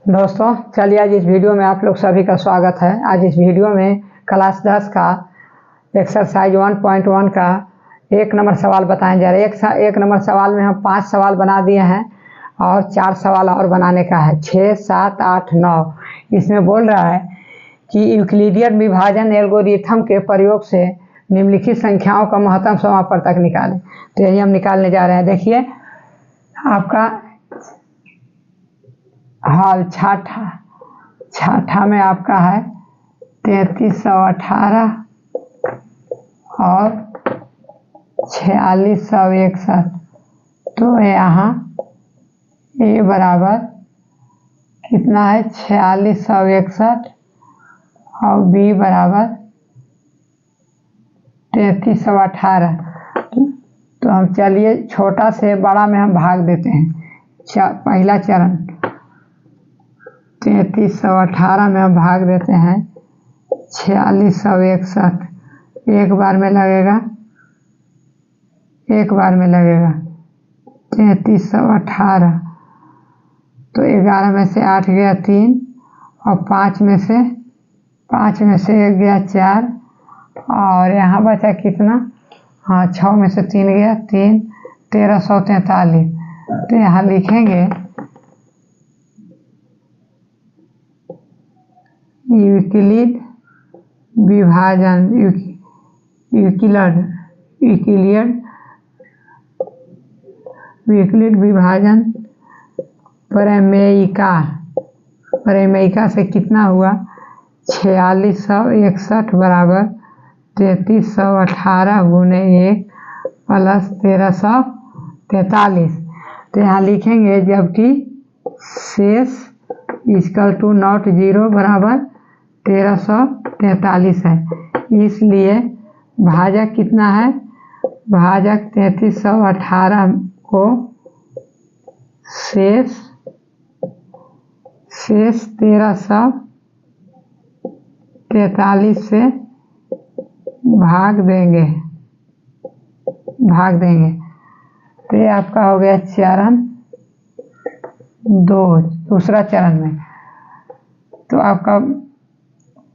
दोस्तों चलिए आज इस वीडियो में आप लोग सभी का स्वागत है। आज इस वीडियो में क्लास 10 का एक्सरसाइज 1.1 का 1 नंबर सवाल बताएं जा रहे हैं। एक नंबर सवाल में हम 5 सवाल बना दिए हैं और 4 सवाल और बनाने का है। 6, 7, 8, 9 इसमें बोल रहा है कि यूक्लिडियन विभाजन एल्गोरिथम के प्रयोग से निम्नलिखित संख्याओं का महत्तम समापवर्तक निकालें। तो यही हम निकालने जा रहे हैं। देखिए आपका हाल छठा में आपका है 3318 और 4661। तो यहाँ ए बराबर कितना है 4661 और बी बराबर 3318। तो हम चलिए छोटा से बड़ा में हम भाग देते हैं। पहला चरण 3318 में हम भाग देते हैं 4661। एक बार में लगेगा 3318। तो 11 में से 8 गया 3 और 5 में से 1 गया 4 और यहाँ बचा कितना, हाँ 6 में से 3 गया 3, 1343। तो यहाँ लिखेंगे यूक्लिड विभाजन यूक्लिड विभाजन प्रमेयिका से कितना हुआ 4661 बराबर 3318 गुने 1 प्लस 1343। तो यहाँ लिखेंगे जबकि शेष इक्वल टू नॉट 0 बराबर 1343 है। इसलिए भाजक कितना है, भाजक 3318 को शेष 1343 से भाग देंगे। तो ये आपका हो गया चरण 2। दूसरा चरण में तो आपका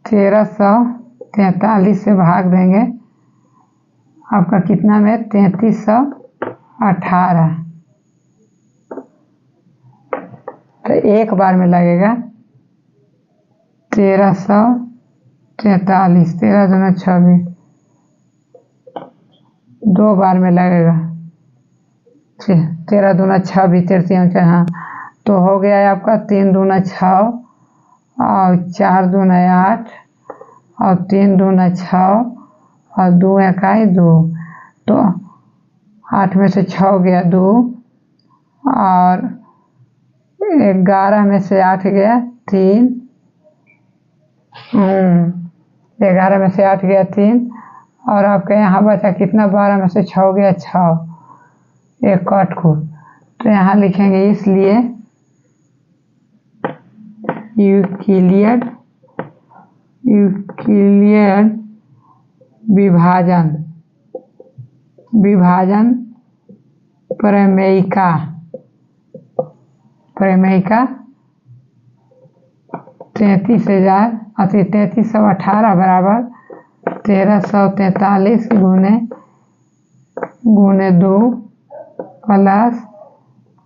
1343 से भाग देंगे आपका कितना में 3318। तो एक बार में लगेगा 1343, 13 दूना 26। 2 बार में लगेगा 13 दूना 26, 33, हाँ। तो हो गया है आपका 3 दूना 6 और 4 दूना 8 और 3 दूना 6 और 2 इकाई 2। तो 8 में से 6 गया 2 और 11 में से 8 गया 3, 11 में से 8 गया 3 और आपके यहाँ बचा कितना 12 में से 6 गया 6, एक कट को। तो यहाँ लिखेंगे इसलिए यूक्लिड विभाजन प्रमेयिका 3318 बराबर 1343 गुने 2 प्लस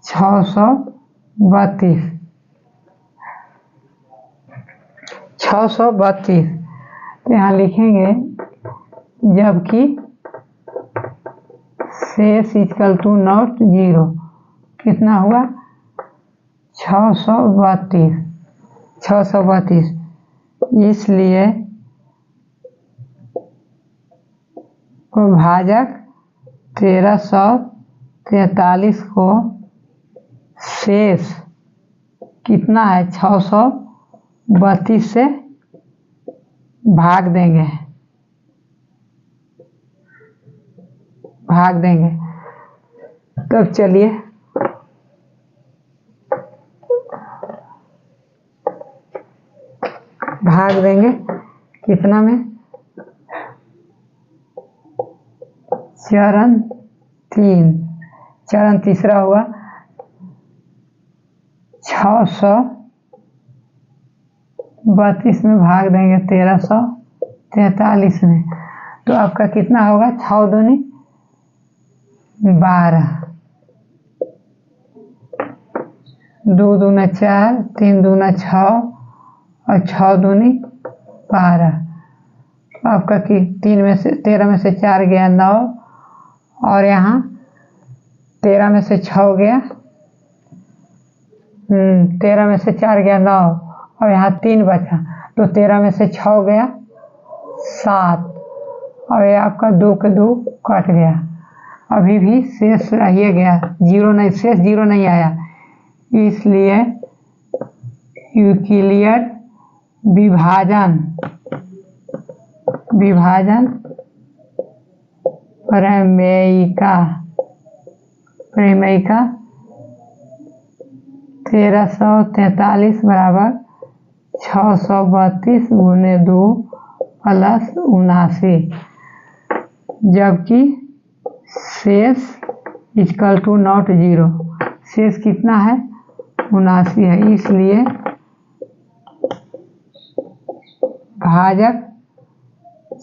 632। तो यहाँ लिखेंगे जबकि शेष इक्वल टू नॉट 0 कितना हुआ 632। इसलिए भाजक 1343 को शेष कितना है 632 से भाग देंगे। तब चलिए भाग देंगे कितना में, चरण 3। चरण तीसरा हुआ 600 32 में भाग देंगे 1343 में, तो आपका कितना होगा? 6 दूनी 12, 2 दूना 4, 3 दूना 6 और 6 दूनी 12। तो आपका कि 13 में से 4 गया 9 और यहाँ 13 में से 6 गया 13 में से 4 गया 9 और यहाँ 3 बचा, तो 13 में से 6 गया 7 और ये आपका 2 के 2 कट गया। अभी भी शेष रह गया, जीरो नहीं, शेष जीरो नहीं आया, इसलिए यूक्लिड विभाजन प्रमेयिका 1343 बराबर 632 गुने 2 प्लस 79, जबकि शेष इक्वल टू नॉट जीरो, शेष कितना है? 79 है, इसलिए भाजक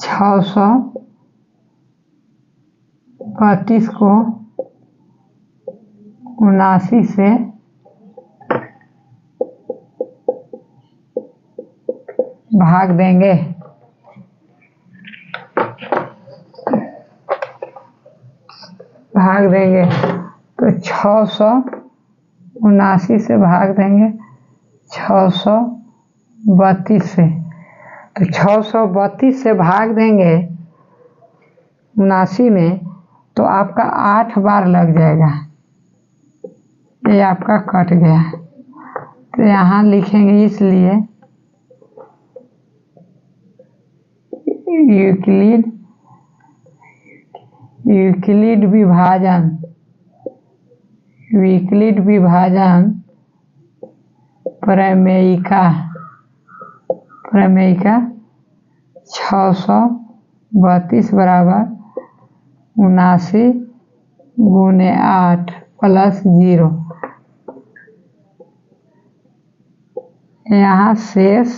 632 को 79 से भाग देंगे। तो 679 से भाग देंगे 632 से, तो 632 से भाग देंगे 79 में, तो आपका 8 बार लग जाएगा। ये आपका कट गया, तो यहाँ लिखेंगे, इसलिए यूक्लिड विभाजन प्रमेयिका 632 बराबर 79 गुने 8 प्लस 0, यहाँ शेष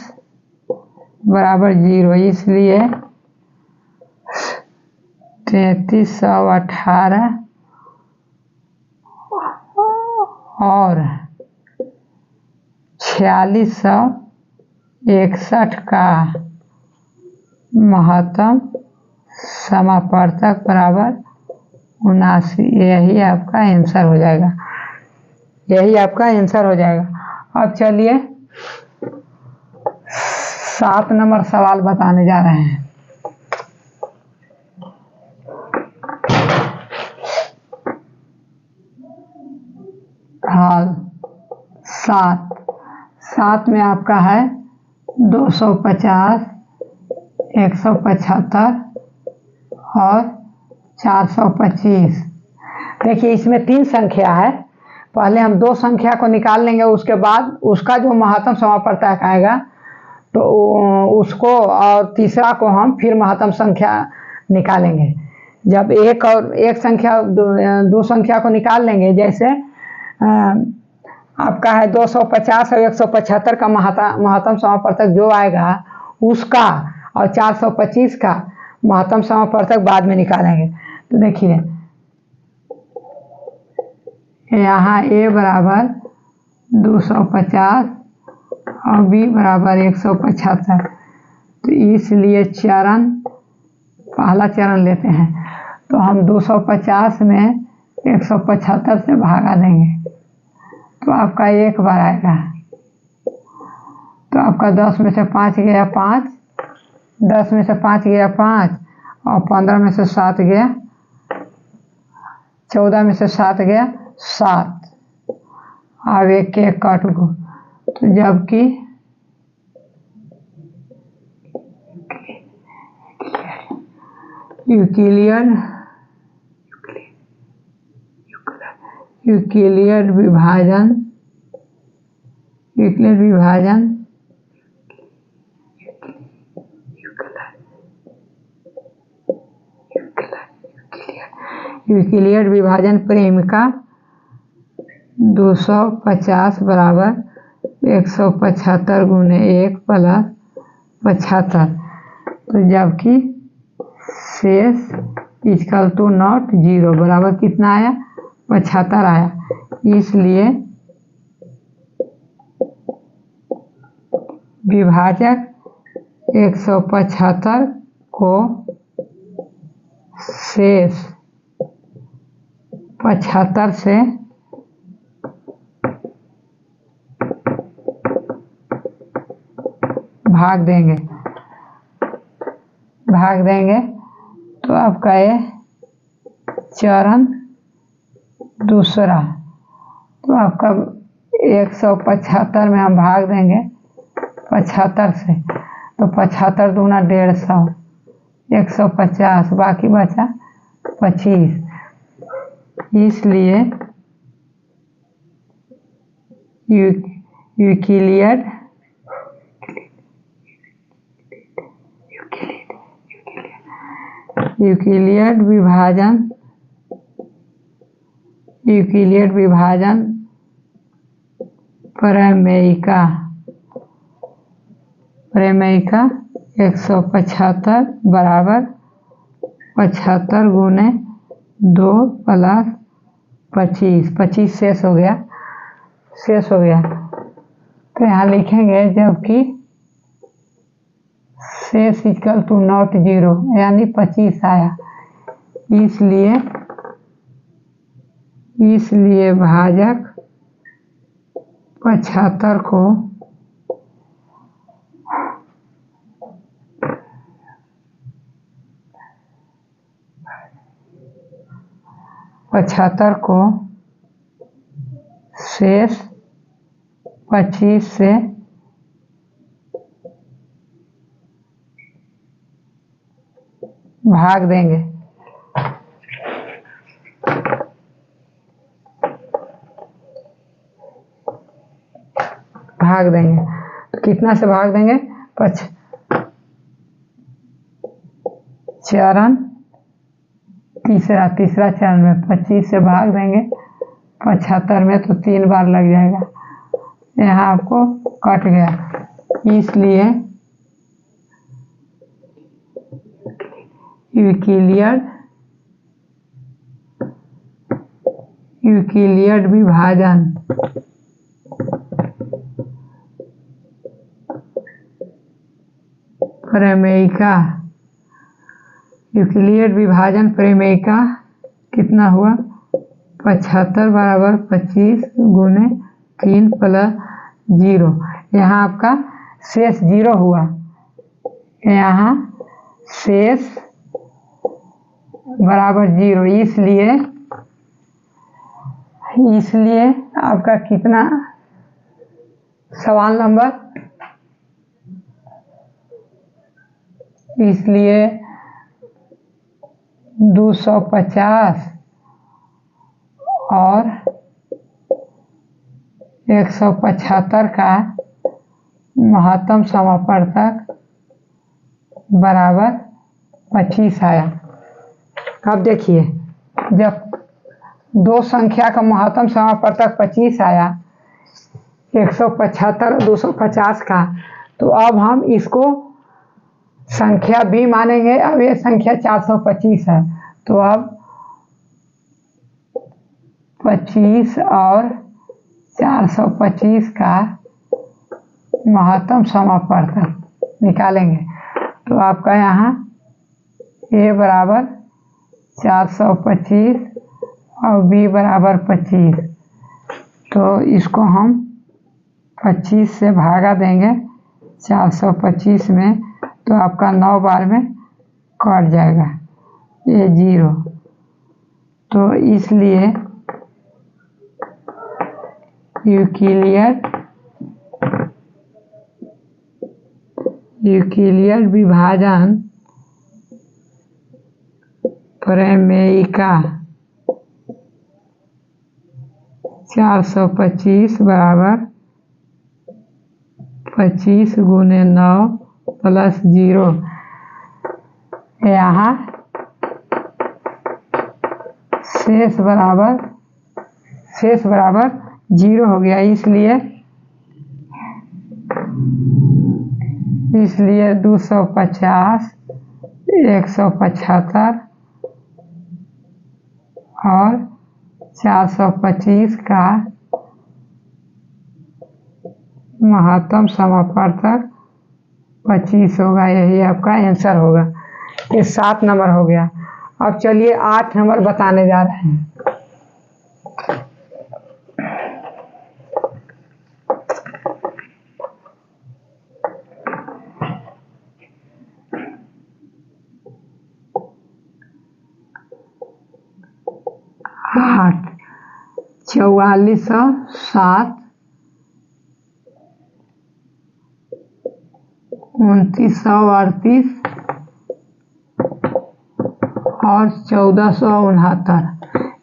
बराबर 0, इसलिए 3318 और 4661 का महत्तम समापवर्तक बराबर 79। यही आपका आंसर हो जाएगा। अब चलिए 7 नंबर सवाल बताने जा रहे हैं। हाल 7 में आपका है 250, 175 और 425। देखिए इसमें 3 संख्या है, पहले हम 2 संख्या को निकाल लेंगे, उसके बाद उसका जो महत्तम समापवर्तक आएगा तो उसको, और तीसरा को हम फिर महत्तम संख्या निकालेंगे। जब एक संख्या 2 संख्या को निकाल लेंगे, जैसे आपका है 250 और 175 का महत्तम समापवर्तक जो आएगा उसका, और 425 का महत्तम समापवर्तक बाद में निकालेंगे। तो देखिए यहाँ A बराबर 250 और B बराबर 175, तो इसलिए पहला चरण लेते हैं। तो हम 250 में 175 से भागा देंगे, तो आपका 1 बार आएगा, तो आपका 10 में से 5 गया 5, 10 में से 5 गया 5 और 15 में से 7 गया, 14 में से 7 गया 7, अब 1 के कट गो, तो जबकि यूक्लिड विभाजन प्रेमिका 250 बराबर 175 गुने 1 प्लस 75, तो जबकि शेष इक्वल टू नॉट 0 बराबर कितना आया 75 आया। इसलिए विभाजक 175 को शेष 75 से भाग देंगे तो आपका ये चरण दूसरा, तो आपका 175 में हम भाग देंगे 75 से, तो 75 दूना 150, 150, बाकी बचा 25। इसलिए यूक्लिड विभाजन प्रमेयिका 175 बराबर 75 गुने 2 प्लस 25 शेष हो गया। तो यहाँ लिखेंगे जबकि शेष इक्वल टू नॉट 0 यानी 25 आया। इसलिए भाजक 75 को 75 को शेष 25 से भाग देंगे। तो कितना से भाग देंगे चरण तीसरा चरण में 25 से भाग देंगे 75 में, तो 3 बार लग जाएगा। यहाँ आपको कट गया। इसलिए यूक्लिड विभाजन प्रमेयिका कितना हुआ 75 बराबर 25 गुने 3 प्लस 0। यहाँ आपका शेष 0 हुआ, यहाँ शेष बराबर 0, इसलिए आपका कितना सवाल नंबर, इसलिए 250 और 175 का महत्तम समापवर्तक बराबर 25 आया। अब देखिए, जब दो संख्या का महत्तम समापवर्तक 25 आया 175 और 250 का, तो अब हम इसको संख्या b मानेंगे। अब ये संख्या 425 है, तो अब 25 और 425 का महत्तम समापवर्तक निकालेंगे। तो आपका यहाँ a बराबर 425 और b बराबर 25, तो इसको हम 25 से भागा देंगे 425 में, तो आपका 9 बार में कट जाएगा ये 0। तो इसलिए यूक्लिड विभाजन प्रमेयिका 425 बराबर 25 गुने 9 प्लस 0। यहाँ शेष बराबर 0 हो गया, इसलिए इसलिए 250, 175 और 425 का महत्तम समापवर्तक 25 होगा। यही आपका आंसर होगा। ये 7 नंबर हो गया। अब चलिए 8 नंबर बताने जा रहे हैं। आठ 4407, 2938 और 1469।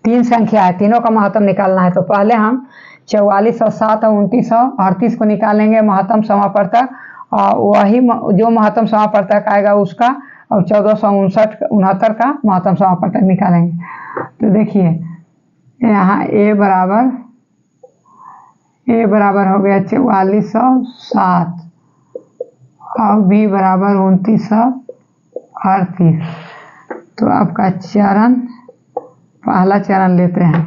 3 संख्या है, तीनों का महत्तम निकालना है। तो पहले हम 4407 और 2938 को निकालेंगे महत्तम समापवर्तक, और वही जो महत्तम समापवर्तक आएगा उसका, और 1469 का महत्तम समापवर्तक निकालेंगे। तो देखिए यहाँ A बराबर हो गया 4407 और B बराबर 2938। तो आपका चरण, पहला चरण लेते हैं।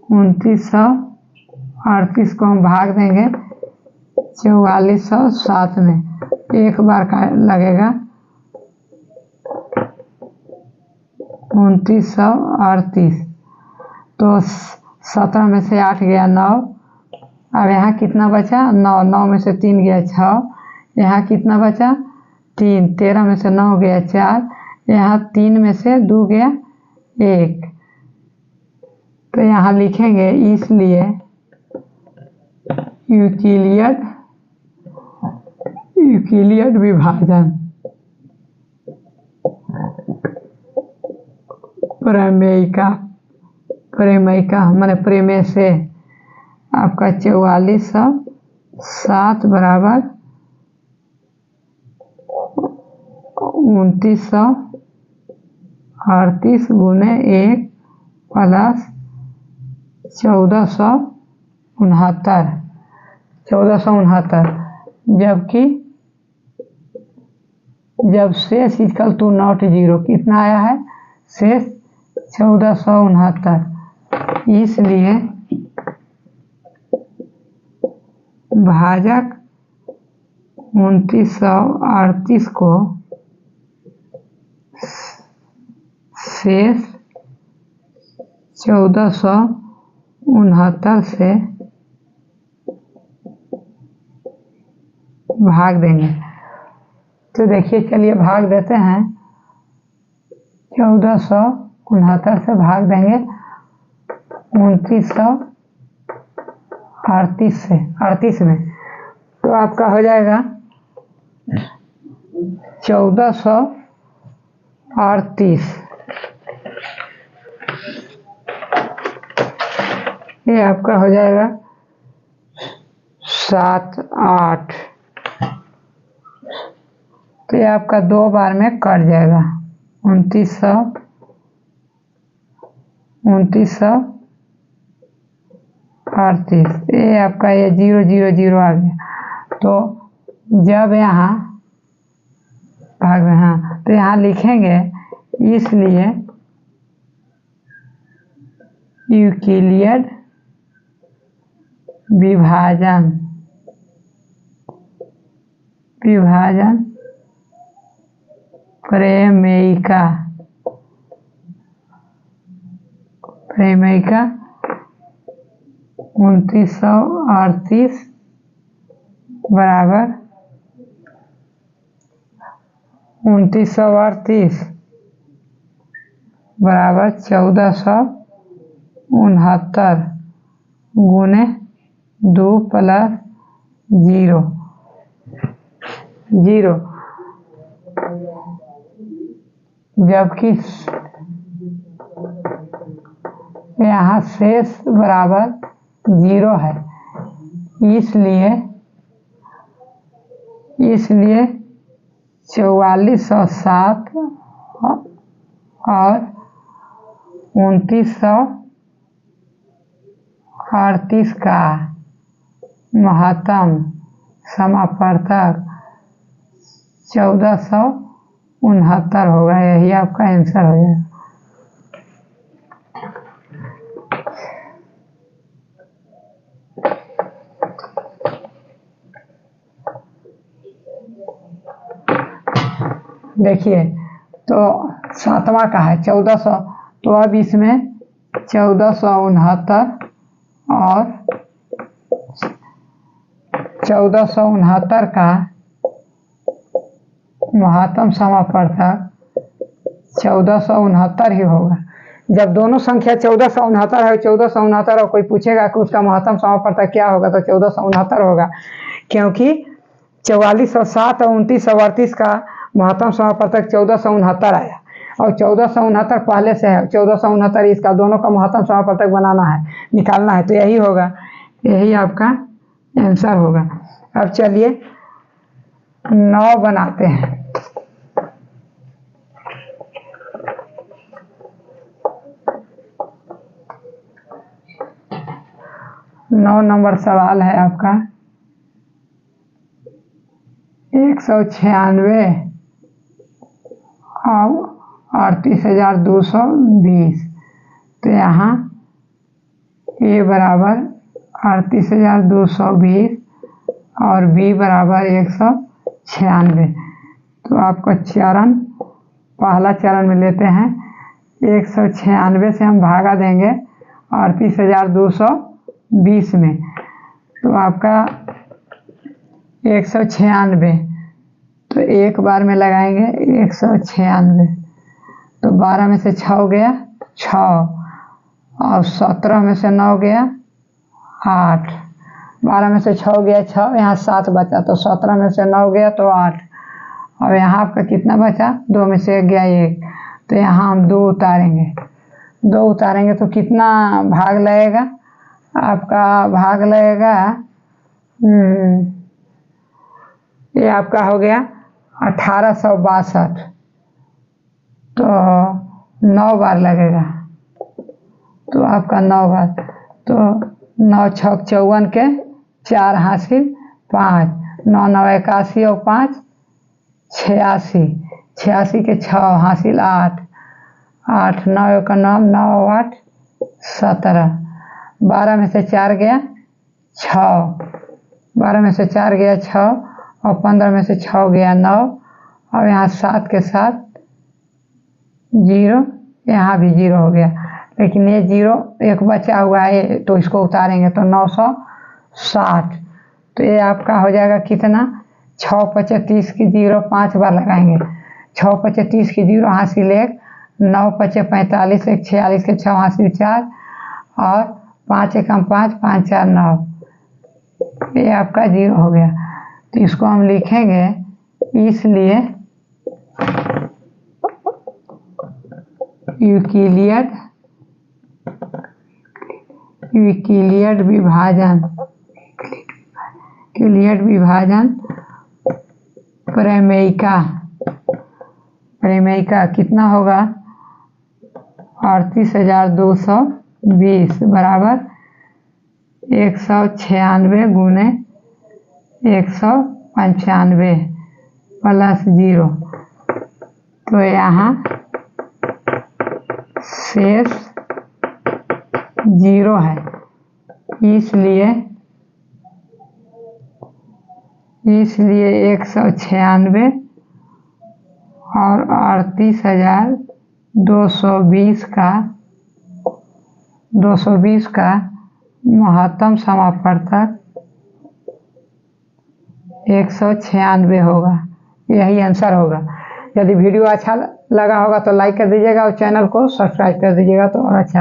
2938 को हम भाग देंगे 4407 में, एक बार का लगेगा 2938। तो 17 में से 8 गया 9। अब यहाँ कितना बचा? 9। 9 में से 3 गया 6। यहाँ कितना बचा? 3। 13 में से 9 गया 4। यहाँ 3 में से 2 गया 1। तो यहाँ लिखेंगे इसलिए यूक्लिड विभाजन प्रमेयिका माने प्रमेय से आपका 4407 बराबर 2938 गुने 1 प्लस 1469। जब शेष इक्वल टू नॉट जीरो, कितना आया है शेष? 1469। इसलिए भाजक 2938 को शेष 1469 से भाग देंगे। तो देखिए, चलिए भाग देते हैं। 1469 से भाग देंगे 2938 में, तो आपका हो जाएगा 1438। ये आपका हो जाएगा 7 8। तो ये आपका 2 बार में कट जाएगा। 2938। ये आपका ये 0 0 0 आ गया। तो जब यहाँ भाग में, हाँ, तो यहाँ लिखेंगे इसलिए यूक्लिड विभाजन प्रमेयिका 2938 बराबर 1469 गुने 2 प्लस 0 0, जबकि यहाँ शेष बराबर 0 है। इसलिए 4407 और 2938 का महत्तम समापवर्तक 1469 होगा। यही आपका आंसर हो जाएगा। देखिए तो 7वां का है 1400, तो अब इसमें 1469 और 1469 का महत्तम समापवर्तक 1469 ही होगा। जब दोनों संख्या 1469 है, 1469 और कोई पूछेगा कि उसका महत्तम समापवर्तक क्या होगा, तो 1469 होगा, क्योंकि 4407 और 2938 का महत्तम समापवर्तक 1469 आया और 1469 पहले से है, 1469 इसका, दोनों का महत्तम समापवर्तक बनाना है, निकालना है, तो यही होगा, यही आपका आंसर होगा। अब चलिए 9 बनाते हैं। नौ नंबर सवाल है आपका 196 और 38,220। तो यहाँ ए बराबर 38,220 और बी बराबर 196। तो आपका चरण, पहला चरण में लेते हैं 196 से हम भागा देंगे 38,220 में, तो आपका 196, तो एक बार में लगाएंगे 196, तो 12 में से 6 गया 6 और 17 में से 9 गया 8, 12 में से 6 गया 6, यहाँ 7 बचा, तो 17 में से 9 गया तो 8, और यहाँ आपका कितना बचा, 2 में से 1 गया 1, तो यहाँ हम 2 उतारेंगे, 2 उतारेंगे तो कितना भाग लगेगा, आपका भाग लगेगा, ये आपका हो गया 1862, तो 9 बार लगेगा, तो आपका 9 बार, तो 9 छक 54 के 4 हासिल 5, 9 9 81 और 5 86, 86 के 6 हासिल 8, 8 9 का 9 9 8 17, 12 में से 4 गया 6, 12 में से 4 गया 6 और 15 में से 6 गया 9, और यहाँ 7 के साथ 0, यहाँ भी 0 हो गया, लेकिन ये 0 एक बचा हुआ है, तो इसको उतारेंगे तो 960, तो ये आपका हो जाएगा कितना, 6 5 30 की 0 5 बार लगाएंगे, 6 5 30 की 0 हासिल 1, 9 5 45 1 46 के 6 हासिल 4 और 5 1 5 5 4 9, ये आपका 0 हो गया। तो इसको हम लिखेंगे, इसलिए यूक्लिड विभाजन प्रमेयिका कितना होगा, 38,220 बराबर 196 गुने 195 प्लस 0, तो यहाँ शेष 0 है, इसलिए 196 और 38,220 का महत्तम समापवर्तक 196 होगा, यही आंसर होगा। यदि वीडियो अच्छा लगा होगा तो लाइक कर दीजिएगा और चैनल को सब्सक्राइब कर दीजिएगा, तो और अच्छा